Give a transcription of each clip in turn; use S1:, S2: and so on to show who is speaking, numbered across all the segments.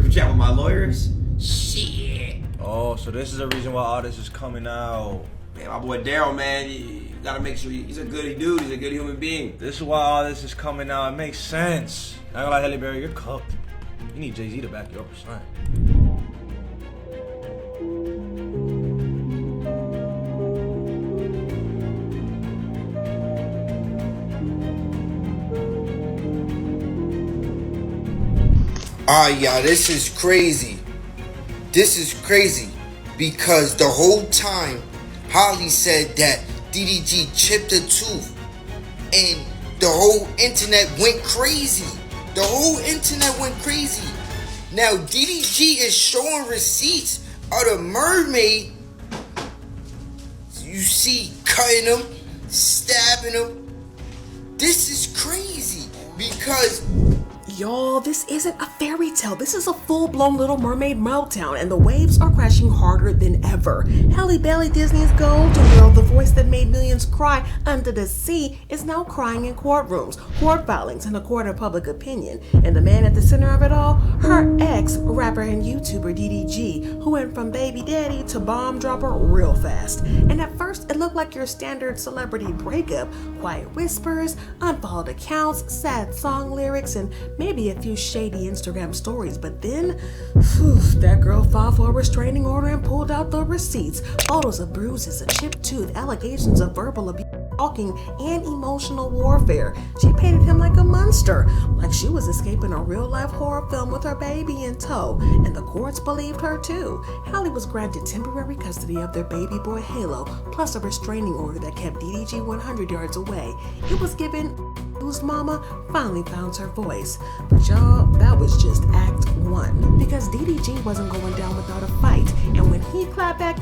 S1: group chat with my lawyers. Shit.
S2: Oh, so this is the reason why all this is coming out.
S1: Man, my boy Daryl, man, you gotta make sure he's a good dude. He's a good human being.
S2: This is why all this is coming out. It makes sense. Not gonna lie, Halle Bailey, you're cooked. You need Jay-Z to back you up or something.
S3: Y'all, this is crazy. This is crazy because the whole time Halle said that DDG chipped a tooth and the whole internet went crazy. The whole internet went crazy. Now DDG is showing receipts of the mermaid. You see cutting him, stabbing him. This is crazy because
S4: y'all, this isn't a fairy tale. This is a full-blown Little Mermaid meltdown, and the waves are crashing harder than ever. Halle Bailey, Disney's golden girl, the voice that made millions cry under the sea, is now crying in courtrooms, court filings, and a court of public opinion. And the man at the center of it all, her ex, rapper and YouTuber DDG, who went from baby daddy to bomb dropper real fast. And at first, it looked like your standard celebrity breakup: quiet whispers, unfollowed accounts, sad song lyrics, and maybe a few shady Instagram stories. But then, that girl filed for a restraining order and pulled out the receipts. Photos of bruises, a chipped tooth, allegations of verbal abuse, stalking, and emotional warfare. She painted him like a monster, like she was escaping a real-life horror film with her baby in tow. And the courts believed her too. Halle was granted temporary custody of their baby boy Halo, plus a restraining order that kept DDG 100 yards away. It was given whose mama finally found her voice. But y'all, that was just act one. Because DDG wasn't going down without a fight. And when he clapped back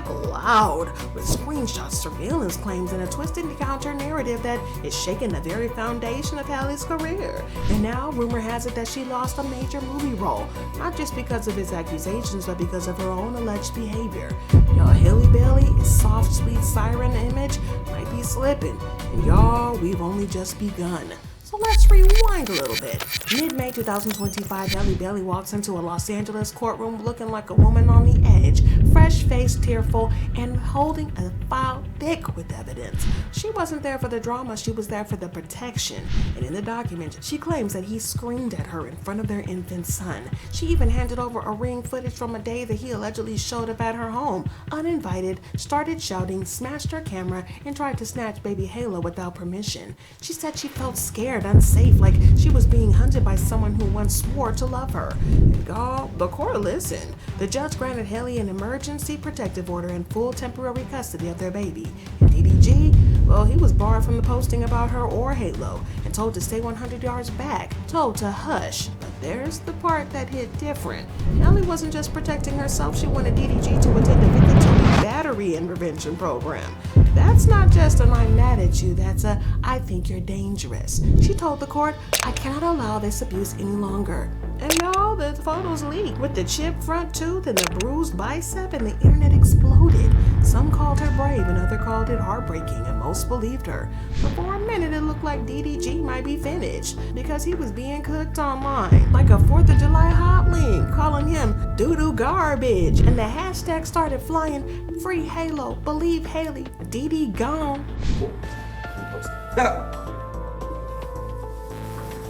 S4: loud, with screenshots, surveillance claims, and a twisted counter narrative that is shaking the very foundation of Halle's career. And now, rumor has it that she lost a major movie role, not just because of his accusations, but because of her own alleged behavior. Y'all, Halle Bailey's soft, sweet siren image might be slipping. And y'all, we've only just begun. So let's rewind a little bit. Mid-May 2025, Halle Bailey walks into a Los Angeles courtroom looking like a woman on the edge, fresh-faced, tearful, and holding a file thick with evidence. She wasn't there for the drama, she was there for the protection. And in the document, she claims that he screamed at her in front of their infant son. She even handed over a ring footage from a day that he allegedly showed up at her home, uninvited, started shouting, smashed her camera, and tried to snatch baby Halo without permission. She said she felt scared, unsafe, like she was being hunted by someone who once swore to love her. And y'all, the court listened. The judge granted Halle an emergency protective order and full temporary custody of their baby. And DDG, well, he was barred from the posting about her or Halo and told to stay 100 yards back, told to hush. But there's the part that hit different. Halle wasn't just protecting herself, she wanted DDG to attend a 52-week battery intervention program. That's not just an "I'm mad at you," that's a "I think you're dangerous." She told the court, "I cannot allow this abuse any longer." And y'all, the photos leaked with the chipped front tooth and the bruised bicep, and the internet exploded. Some called her brave and others called it heartbreaking, and most believed her. But for a minute, it looked like DDG might be finished because he was being cooked online like a 4th of July hot link, calling him doo-doo garbage. And the hashtag started flying, "Free Halo, believe Halle, DD gone."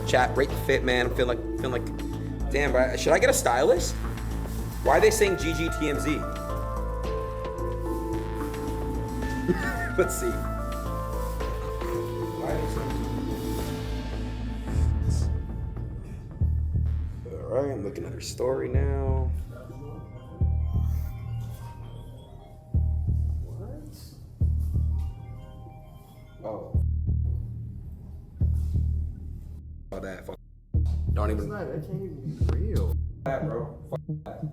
S1: Chat, break the fit, man. I'm feeling like, damn, bro. Should I get a stylist? Why are they saying GGTMZ? Let's see. All right, I'm looking at her story now. What? Oh. Oh, that. Don't even.
S5: That can't even be real.
S1: That, bro. That.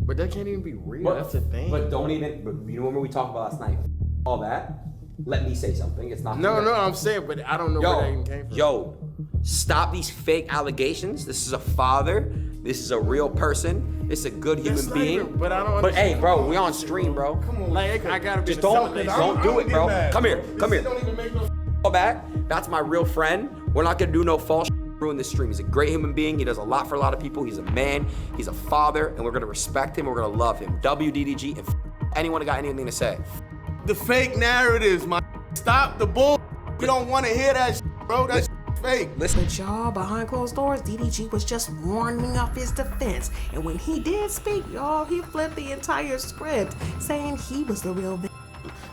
S5: But that can't even be real.
S1: But,
S5: that's the thing.
S1: But don't even. But you know what we talked about last night? All that. Let me say something. It's not.
S5: No, I'm saying, but I don't know where that even came from.
S1: Yo, stop these fake allegations. This is a father. This is a real person. It's a good human being.
S5: Even, but I don't.
S1: But hey, bro, we on stream, bro.
S5: Come on, like I gotta be.
S1: Just don't do it, bro. Come here.
S5: Don't even make no
S1: Back. That's my real friend. We're not gonna do no false ruin this stream. He's a great human being. He does a lot for a lot of people. He's a man. He's a father, and we're gonna respect him. We're gonna love him. WDDG, and anyone got anything to say?
S6: The fake narratives, my. Stop the bull. We don't want to hear that shit, bro. That's fake.
S1: Listen.
S4: But y'all, behind closed doors, DDG was just warming up his defense. And when he did speak, y'all, he flipped the entire script, saying he was the real victim.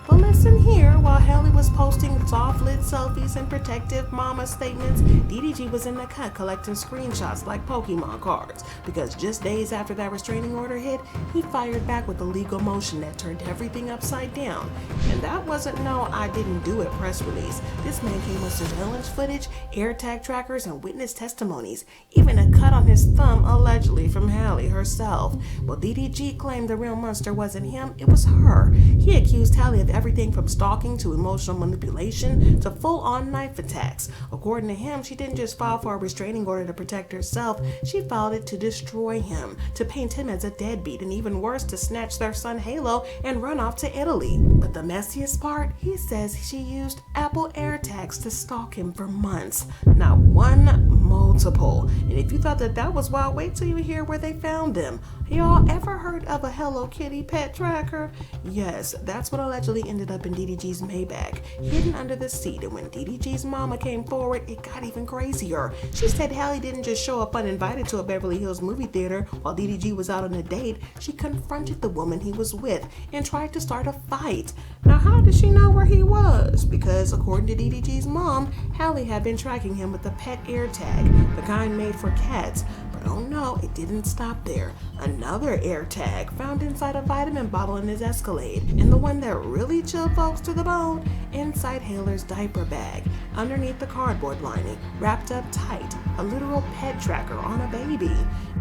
S4: But listen here, while Halle was posting soft-lit selfies and protective mama statements, DDG was in the cut collecting screenshots like Pokemon cards, because just days after that restraining order hit, he fired back with a legal motion that turned everything upside down. And that wasn't no "I didn't do it" press release. This man came with surveillance footage, AirTag trackers, and witness testimonies, even a cut on his thumb allegedly from Halle herself. Well, DDG claimed the real monster wasn't him, it was her. He accused Halle of everything from stalking to emotional manipulation to full-on knife attacks. According to him, she didn't just file for a restraining order to protect herself, she filed it to destroy him, to paint him as a deadbeat, and even worse, to snatch their son Halo and run off to Italy. But the messiest part, he says she used Apple AirTags to stalk him for months. Not one, multiple. And if you thought that was wild, wait till you hear where they found him. Y'all ever heard of a Hello Kitty pet tracker? Yes, that's what allegedly ended up in DDG's Maybach, hidden under the seat. And when DDG's mama came forward, it got even crazier. She said Halle didn't just show up uninvited to a Beverly Hills movie theater while DDG was out on a date. She confronted the woman he was with and tried to start a fight. Now, how did she know where he was? Because according to DDG's mom, Halle had been tracking him with a pet AirTag, the kind made for cats. But oh no, it didn't stop there. Another AirTag found inside a vitamin bottle in his Escalade, and the one that really chilled folks to the bone, inside Haler's diaper bag, underneath the cardboard lining, wrapped up tight, a literal pet tracker on a baby.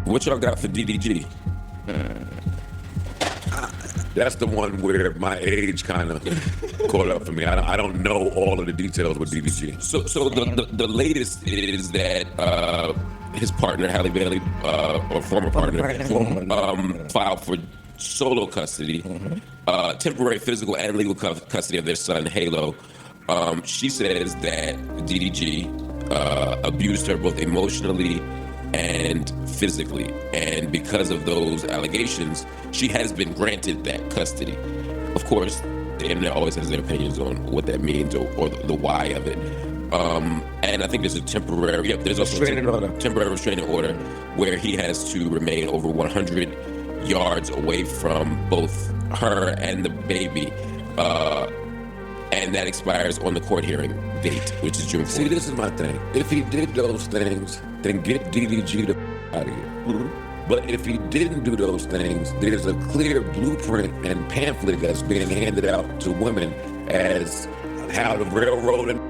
S7: What y'all got for DDG? That's the one where my age kind of caught up for me. I don't know all of the details with DDG. So the latest is that his partner, Halle Bailey, or former partner, filed for solo custody, temporary physical and legal custody of their son, Halo. She says that DDG abused her both emotionally and physically, and because of those allegations, she has been granted that custody. Of course, the internet always has their opinions on what that means or the why of it. And I think there's a temporary, there's also a temporary restraining order where he has to remain over 100 yards away from both her and the baby. And that expires on the court hearing date, which is June 4th. See, this is my thing. If he did those things, then get DDG the out of here. Mm-hmm. But if he didn't do those things, there's a clear blueprint and pamphlet that's being handed out to women as how to railroad and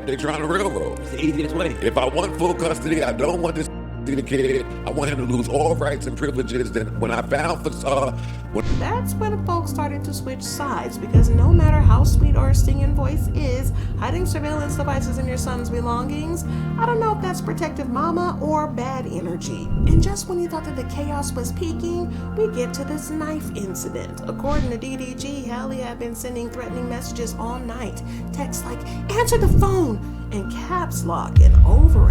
S7: they're trying to railroad. It's the easiest way. If I want full custody, I don't want this the kid. I want him to lose all rights and privileges. Then when I found
S4: that's when folks started to switch sides, because no matter how sweet our singing voice is, hiding surveillance devices in your son's belongings, I don't know if that's protective mama or bad energy. And just when you thought that the chaos was peaking, we get to this knife incident. According to DDG, Halle had been sending threatening messages all night. Texts like, "Answer the phone," and caps lock, and over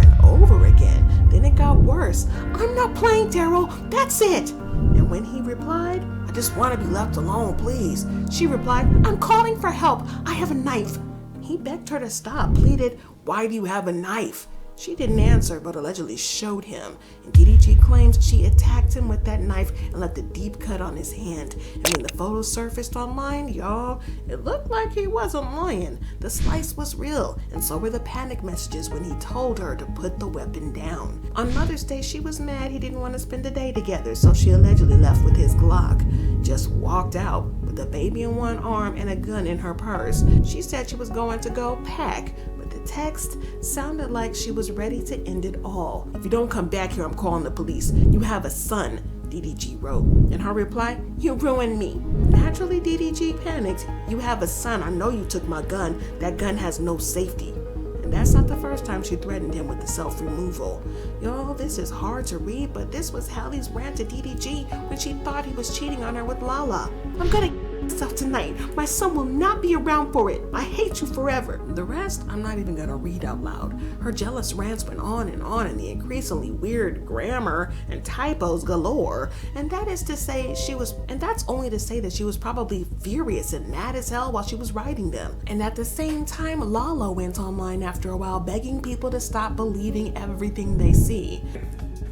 S4: again. Then it got worse. "I'm not playing, Daryl. That's it." And when he replied, "I just want to be left alone, please," she replied, "I'm calling for help. I have a knife." He begged her to stop, pleaded, "Why do you have a knife?" She didn't answer, but allegedly showed him. And DDG claims she attacked him with that knife and left a deep cut on his hand. And when the photos surfaced online, y'all, it looked like he wasn't lying. The slice was real, and so were the panic messages when he told her to put the weapon down. On Mother's Day, she was mad he didn't want to spend the day together, so she allegedly left with his Glock. Just walked out with a baby in one arm and a gun in her purse. She said she was going to go pack. The text sounded like she was ready to end it all. "If you don't come back here, I'm calling the police. You have a son," DDG wrote. In her reply, "You ruined me." Naturally, DDG panicked. "You have a son. I know you took my gun. That gun has no safety." And that's not the first time she threatened him with the self-removal. Y'all, this is hard to read, but this was Halle's rant to DDG when she thought he was cheating on her with Lala. "I'm gonna stuff tonight. My son will not be around for it. I hate you forever. The rest, I'm not even gonna read out loud. Her jealous rants went on in the increasingly weird grammar and typos galore. And that's only to say that she was probably furious and mad as hell while she was writing them. And at the same time, Lala went online after a while begging people to stop believing everything they see.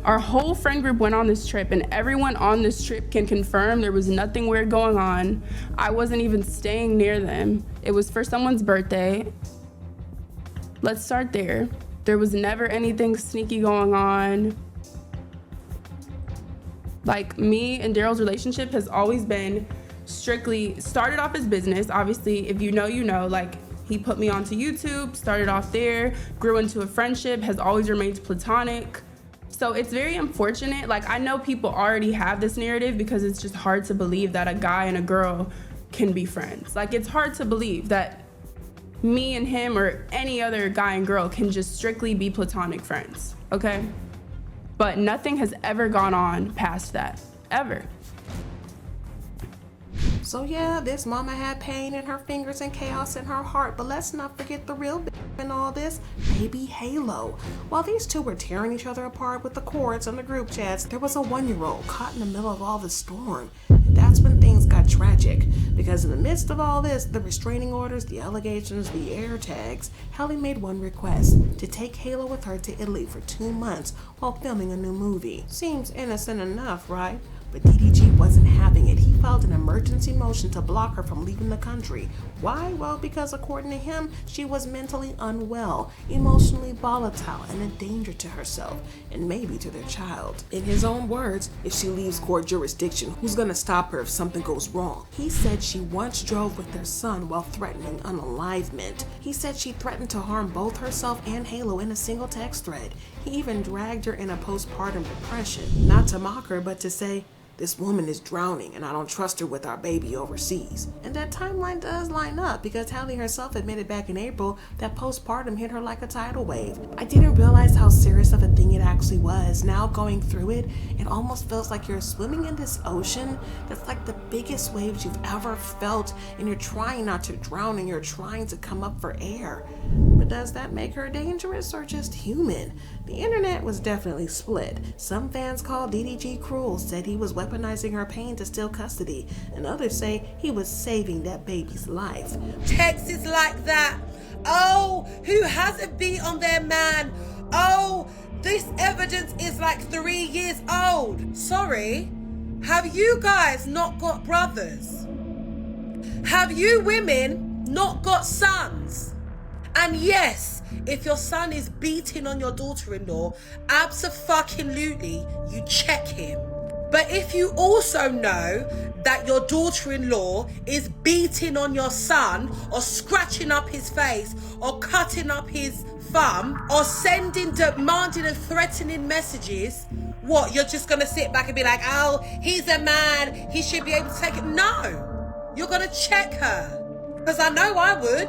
S8: Our whole friend group went on this trip, and everyone on this trip can confirm there was nothing weird going on. I wasn't even staying near them. It was for someone's birthday. Let's start there. There was never anything sneaky going on. Like, me and Daryl's relationship has always been strictly, started off as business. Obviously, if you know, you know, like, he put me onto YouTube, started off there, grew into a friendship, has always remained platonic. So it's very unfortunate. Like, I know people already have this narrative because it's just hard to believe that a guy and a girl can be friends. Like, it's hard to believe that me and him or any other guy and girl can just strictly be platonic friends, okay? But nothing has ever gone on past that, ever.
S4: So yeah, this mama had pain in her fingers and chaos in her heart, but let's not forget the real in all this, baby Halo. While these two were tearing each other apart with the courts and the group chats, there was a 1-year-old caught in the middle of all the storm. And that's when things got tragic, because in the midst of all this, the restraining orders, the allegations, the air tags, Halle made one request: to take Halo with her to Italy for 2 months while filming a new movie. Seems innocent enough, right? But DDG wasn't having it. He filed an emergency motion to block her from leaving the country. Why? Well, because according to him, she was mentally unwell, emotionally volatile, and a danger to herself, and maybe to their child. In his own words, if she leaves court jurisdiction, who's gonna stop her if something goes wrong? He said she once drove with their son while threatening unalivement. He said she threatened to harm both herself and Halo in a single text thread. He even dragged her in a postpartum depression. Not to mock her, but to say, this woman is drowning and I don't trust her with our baby overseas. And that timeline does line up because Halle herself admitted back in April that postpartum hit her like a tidal wave. I didn't realize how serious of a thing it actually was. Now going through it, it almost feels like you're swimming in this ocean that's like the biggest waves you've ever felt, and you're trying not to drown and you're trying to come up for air. But does that make her dangerous or just human? The internet was definitely split. Some fans called DDG cruel, said he was weaponizing her pain to steal custody, and others say he was saving that baby's life.
S9: Texts like that. Oh, who hasn't beat on their man? Oh, this evidence is like 3 years old. Sorry, have you guys not got brothers? Have you women not got sons? And yes, if your son is beating on your daughter-in-law, abso-fucking-lutely, you check him. But if you also know that your daughter-in-law is beating on your son, or scratching up his face, or cutting up his thumb, or sending demanding and threatening messages, what, you're just gonna sit back and be like, oh, he's a man, he should be able to take it? No, you're gonna check her. Because I know I would.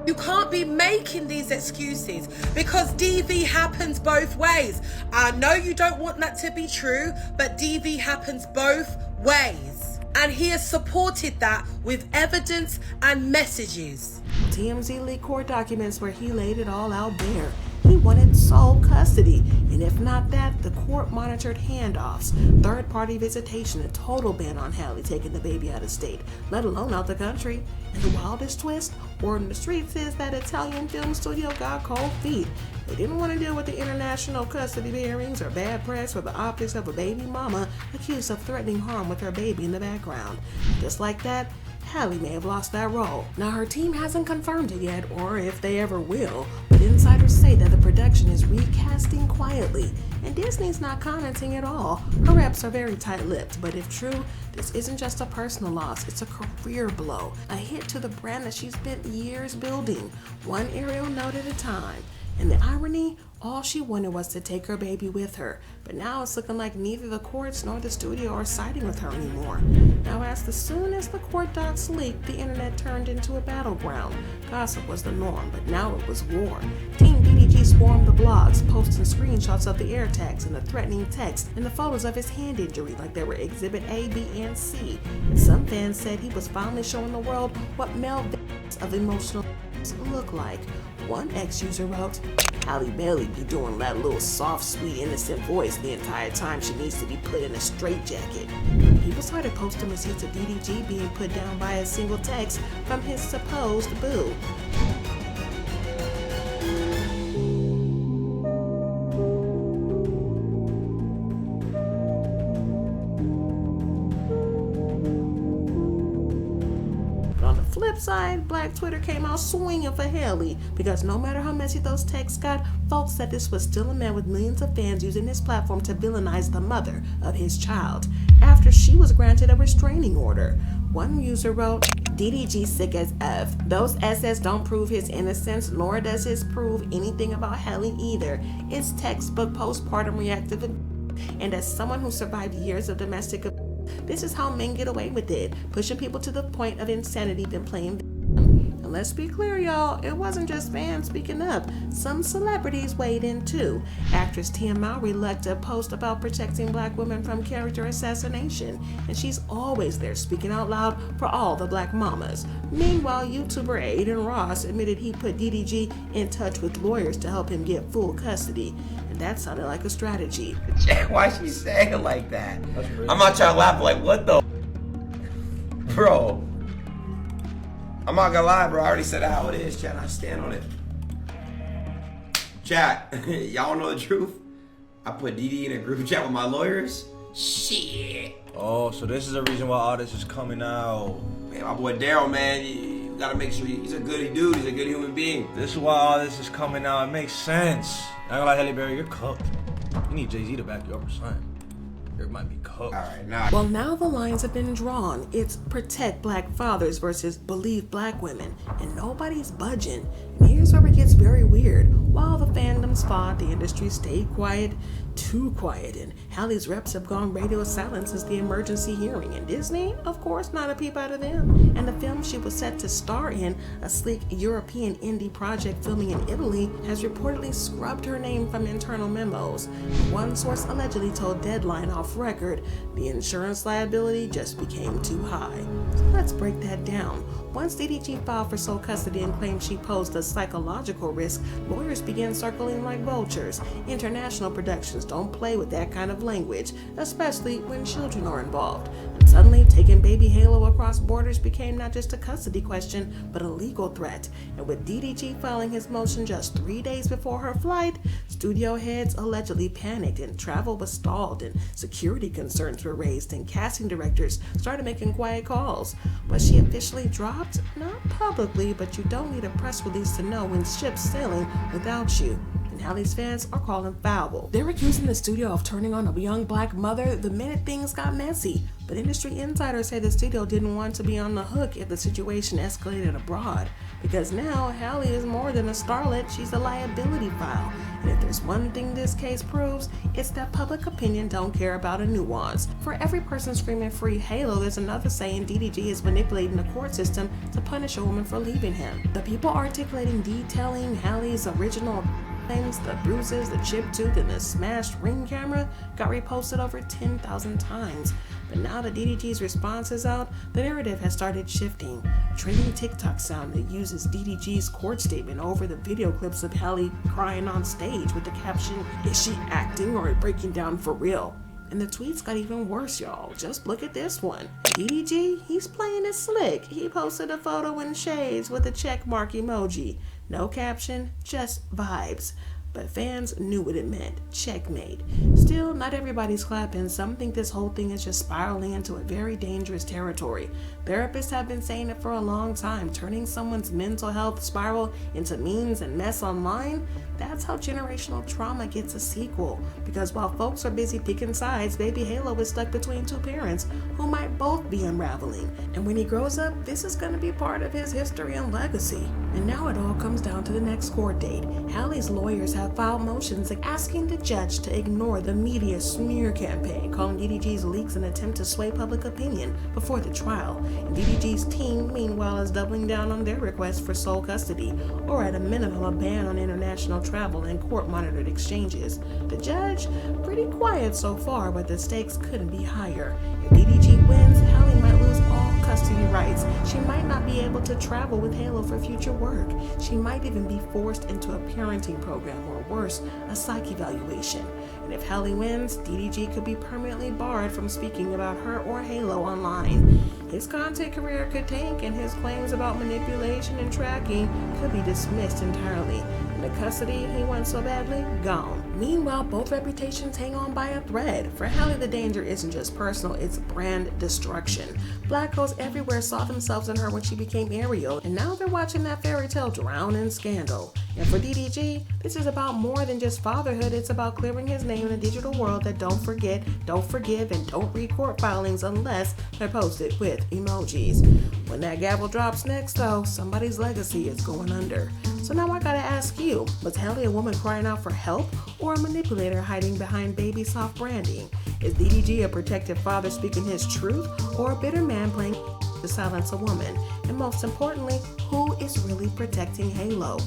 S9: You can't be making these excuses because DV happens both ways. I know you don't want that to be true, but DV happens both ways. And he has supported that with evidence and messages.
S4: TMZ leaked court documents where he laid it all out bare. He wanted sole custody, and if not that, the court monitored handoffs, third-party visitation, a total ban on Halle taking the baby out of state, let alone out the country. And the wildest twist, word in the streets is that Italian film studio got cold feet. They didn't want to deal with the international custody hearings or bad press or the optics of a baby mama accused of threatening harm with her baby in the background. Just like that, Halle may have lost that role. Now, her team hasn't confirmed it yet, or if they ever will, but insiders say that the production is recasting quietly, and Disney's not commenting at all. Her reps are very tight-lipped, but if true, this isn't just a personal loss, it's a career blow, a hit to the brand that she's spent years building, one aerial note at a time. And the irony, all she wanted was to take her baby with her, but now it's looking like neither the courts nor the studio are siding with her anymore. Now, as soon as the court docs leaked, the internet turned into a battleground. Gossip was the norm, but now it was war. Team DDG swarmed the blogs, posting screenshots of the air tags and the threatening text and the photos of his hand injury like they were Exhibit A, B, and C. And some fans said he was finally showing the world what male victims of emotional look like. One ex-user wrote, Halle Bailey be doing that little soft, sweet, innocent voice the entire time she needs to be put in a straitjacket. People started posting receipts of DDG being put down by a single text from his supposed boo. Flip side, Black Twitter came out swinging for Halle because no matter how messy those texts got, folks said this was still a man with millions of fans using his platform to villainize the mother of his child after she was granted a restraining order. One user wrote, DDG sick as F. Those SS don't prove his innocence, nor does his prove anything about Halle either. It's textbook postpartum reactive, and as someone who survived years of domestic abuse, this is how men get away with it, pushing people to the point of insanity than playing victim. And let's be clear, y'all, it wasn't just fans speaking up. Some celebrities weighed in too. Actress Tia Mowry liked a post about protecting black women from character assassination, and she's always there speaking out loud for all the black mamas. Meanwhile, YouTuber Aiden Ross admitted he put DDG in touch with lawyers to help him get full custody. And that sounded like a strategy.
S1: Why she saying it like that? I'm not trying to laugh like, what the bro? I'm not gonna lie, bro. I already said how it is, chat. I stand on it. Chat, y'all know the truth? I put DD in a group chat with my lawyers. Shit.
S2: Oh, so this is the reason why all this is coming out.
S1: Man, my boy Daryl, man, you gotta make sure he's a good dude. He's a good human being.
S2: This is why all this is coming out. It makes sense. I ain't gonna lie, Halle Berry, you're cooked. You need Jay-Z to back you up or something. You might be cooked.
S1: All right, now.
S4: Well, now the lines have been drawn. It's protect black fathers versus believe black women, and nobody's budging. And here's where it gets very weird. While the fandoms fought, the industry stayed quiet, too quiet, and Halle's reps have gone radio silent since the emergency hearing. And Disney, of course, not a peep out of them. And the film she was set to star in, a sleek European indie project filming in Italy, has reportedly scrubbed her name from internal memos. One source allegedly told Deadline off record, the insurance liability just became too high. So let's break that down. Once DDG filed for sole custody and claimed she posed a psychological risk, lawyers began circling like vultures. International productions don't play with that kind of language, especially when children are involved. And suddenly, taking baby Halo across borders became not just a custody question, but a legal threat. And with DDG filing his motion just 3 days before her flight, studio heads allegedly panicked and travel was stalled and security concerns were raised and casting directors started making quiet calls. Was she officially dropped? Not publicly, but you don't need a press release to know when ship's sailing without you. And Halle's fans are calling foul. They're accusing the studio of turning on a young black mother the minute things got messy. But industry insiders say the studio didn't want to be on the hook if the situation escalated abroad. Because now, Halle is more than a starlet, she's a liability file. And if there's one thing this case proves, it's that public opinion don't care about a nuance. For every person screaming free Halo, there's another saying DDG is manipulating the court system to punish a woman for leaving him. The people articulating detailing Halle's original things, the bruises, the chipped tooth, and the smashed ring camera got reposted over 10,000 times. But now that DDG's response is out, the narrative has started shifting. A trending TikTok sound that uses DDG's court statement over the video clips of Halle crying on stage with the caption, "Is she acting or breaking down for real?" And the tweets got even worse, y'all. Just look at this one. DDG, he's playing it slick. He posted a photo in shades with a check mark emoji. No caption, just vibes. But fans knew what it meant. Checkmate. Still, not everybody's clapping. Some think this whole thing is just spiraling into a very dangerous territory. Therapists have been saying it for a long time. Turning someone's mental health spiral into memes and mess online, that's how generational trauma gets a sequel. Because while folks are busy picking sides, baby Halo is stuck between two parents who might both be unraveling. And when he grows up, this is going to be part of his history and legacy. And now it all comes down to the next court date. Halle's lawyers have filed motions asking the judge to ignore the media smear campaign, calling DDG's leaks an attempt to sway public opinion before the trial. And DDG's team, meanwhile, is doubling down on their request for sole custody, or at a minimum, a ban on international travel and court-monitored exchanges. The judge, pretty quiet so far, but the stakes couldn't be higher. If DDG wins, Halle might lose all custody rights. She might not be able to travel with Halo for future work. She might even be forced into a parenting program or worse, a psych evaluation. And if Halle wins, DDG could be permanently barred from speaking about her or Halo online. His content career could tank and his claims about manipulation and tracking could be dismissed entirely. And the custody he wants so badly, gone. Meanwhile, both reputations hang on by a thread. For Halle, the danger isn't just personal, it's brand destruction. Black holes everywhere saw themselves in her when she became Ariel, and now they're watching that fairy tale drown in scandal. And for DDG, this is about more than just fatherhood. It's about clearing his name in a digital world that don't forget, don't forgive, and don't read court filings unless they're posted with emojis. When that gavel drops next, though, somebody's legacy is going under. So now I gotta ask you, was Halle a woman crying out for help or a manipulator hiding behind baby soft branding? Is DDG a protective father speaking his truth or a bitter man playing to silence a woman? And most importantly, who is really protecting Halo?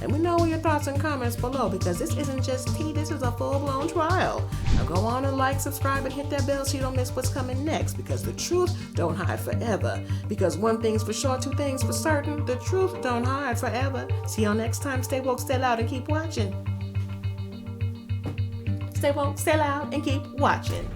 S4: Let me know your thoughts and comments below, because this isn't just tea, this is a full-blown trial. Now go on and like, subscribe, and hit that bell so you don't miss what's coming next, because the truth don't hide forever. Because one thing's for sure, two things for certain, the truth don't hide forever. See y'all next time. Stay woke, stay loud, and keep watching. Stay woke, stay loud, and keep watching.